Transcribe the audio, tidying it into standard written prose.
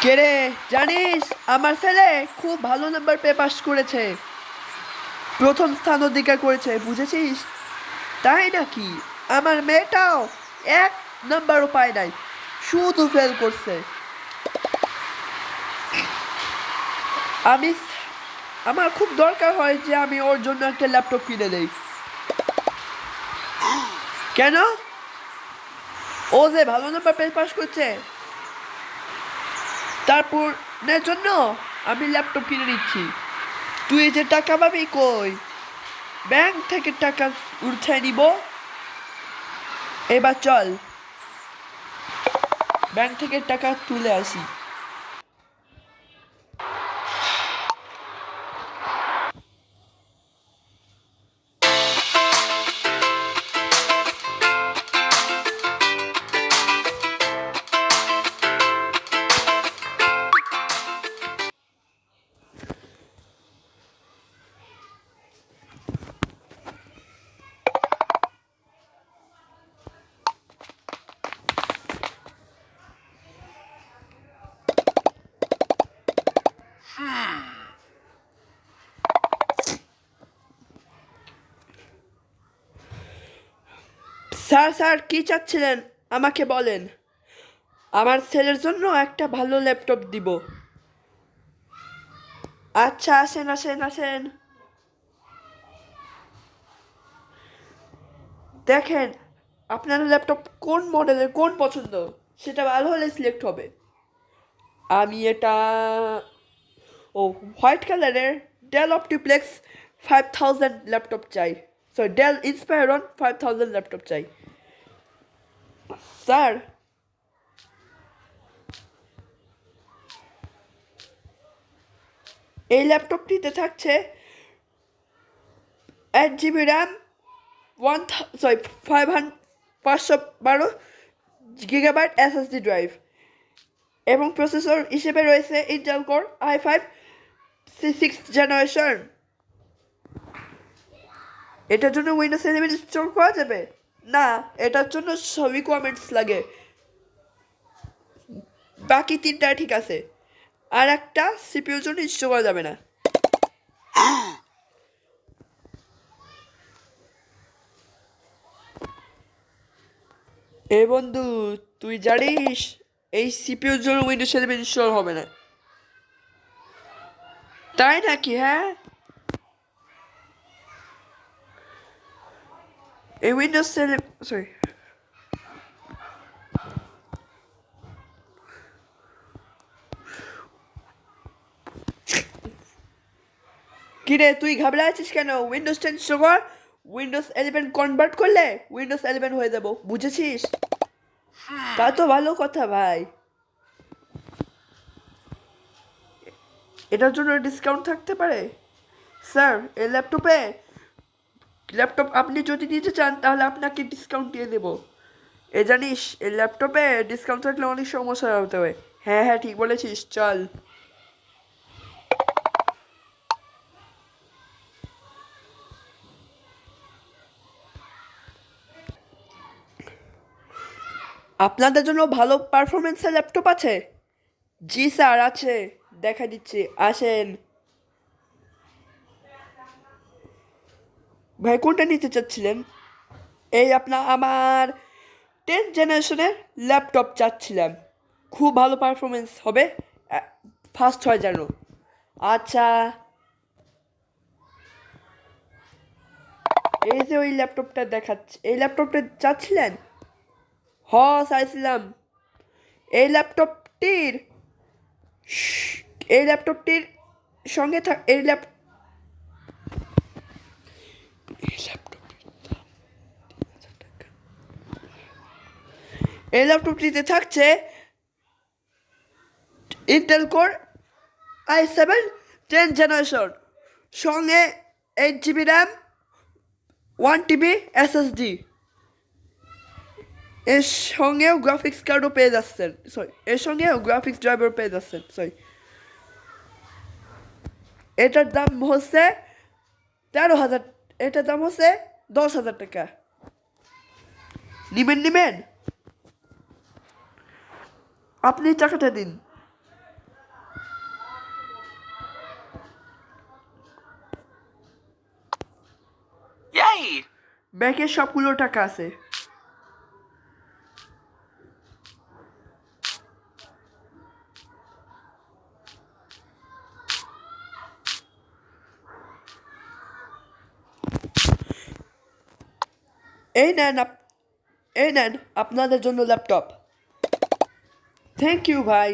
কে রে? জানিস আমার ছেলে খুব ভালো নাম্বার পেয়ে পাস করেছে, প্রথম স্থান অধিকার করেছে, বুঝেছিস? তাই নাকি? আমার মেয়েটাও এক নাম্বারও পায় নাই, শুধু ফেল করছে। আমি আমার খুব দরকার হয় যে আমি ওর জন্য একটা ল্যাপটপ কিনে দেই। কেন? ও যে ভালো নাম্বার পেয়ে পাস করছে, তারপর জন্য আমি ল্যাপটপ কিনে নিচ্ছি। তুই যে টাকা পাবি কই? ব্যাংক থেকে টাকা উঠায় নিব। এবার চল ব্যাংক থেকে টাকা তুলে আসি। স্যার স্যার কি চাচ্ছিলেন আমাকে বলেন। আমার ছেলের জন্য একটা ভালো ল্যাপটপ দিব। আচ্ছা, আসেন আসেন আসেন। দেখেন আপনার ল্যাপটপ কোন মডেলের, কোন পছন্দ, সেটা ভালো হলে সিলেক্ট হবে। আমি এটা ও হোয়াইট কালারের ডেল অপটিপ্লেক্স 5000 ল্যাপটপ চাই। সরি, ডেল ইন্সপায়রন 5000 ল্যাপটপ চাই। স্যার, এই ল্যাপটপটিতে থাকছে 8 GB RAM, one sorry 512 GB SSD drive, এবং প্রসেসর হিসেবে রয়েছে Intel core i5 six generation. এটার জন্য উইন্ডোজ 11 ইনস্টল করা যাবে না, এটার জন্য সব রিকোয়ারমেন্টস লাগে। বাকি তিনটা ঠিক আছে, আর একটা সিপিইউর জন্য ইনস্টল করা যাবে না। এ বন্ধু, তুই জানিস এই সিপিইউর জন্য উইন্ডোজ 11 ইনস্টল হবে না? তাই নাকি? হ্যাঁ, এই উইন্ডোজ 11, সরি, কিরে তুই ঘাবড়ে আছিস কেন? উইন্ডোজ 10 ইনস্টল কর, উইন্ডোজ 11 কনভার্ট করলে উইন্ডোজ 11 হয়ে যাব, বুঝেছিস? তা তো ভালো কথা ভাই। এটার জন্য ডিসকাউন্ট থাকতে পারে? স্যার, এই ল্যাপটপ আপনি যদি নিতে চান তাহলে আপনাকে ডিসকাউন্ট দিয়ে দেবো। এ জানিস এই ল্যাপটপে ডিসকাউন্ট থাকলে অনেক সমস্যা হতে হবে। হ্যাঁ হ্যাঁ, ঠিক বলেছিস, চল। আপনাদের জন্য ভালো পারফরমেন্সের ল্যাপটপ আছে? জি স্যার, আছে, দেখা দিচ্ছি, আসেন। ভাই কোনটা নিতে চাচ্ছিলেন? এই আমার 10 জেনারেশনের ল্যাপটপ চাচ্ছিলাম, খুব ভালো পারফরমেন্স হবে, ফাস্ট হয় যেন। আচ্ছা, এই যে ওই ল্যাপটপটা দেখাচ্ছে, এই ল্যাপটপটা চাচ্ছিলেন? হ, চাইছিলাম। এই ল্যাপটপটির এই ল্যাপটপটির সঙ্গে এই ল্যাপটপটিতে থাকছে ইন্টেল কোর i7 10 জেনারেশন, সঙ্গে 8 GB র্যাম, 1 TB SSD, এর সঙ্গেও গ্রাফিক্স কার্ডও পেয়ে যাচ্ছেন, সরি, এর সঙ্গেও গ্রাফিক্স ড্রাইভার পেয়ে যাচ্ছেন, সরি। এটার দাম হচ্ছে 13,000, এটার দাম হচ্ছে 10,000 টাকা। নিবেন নিবেন, আপনি টাকাটা দিন। নাই। ব্যাংকের সবগুলো টাকা আছে। এই নেন এই নেন আপনাদের জন্য ল্যাপটপ। থ্যাংক ইউ ভাই।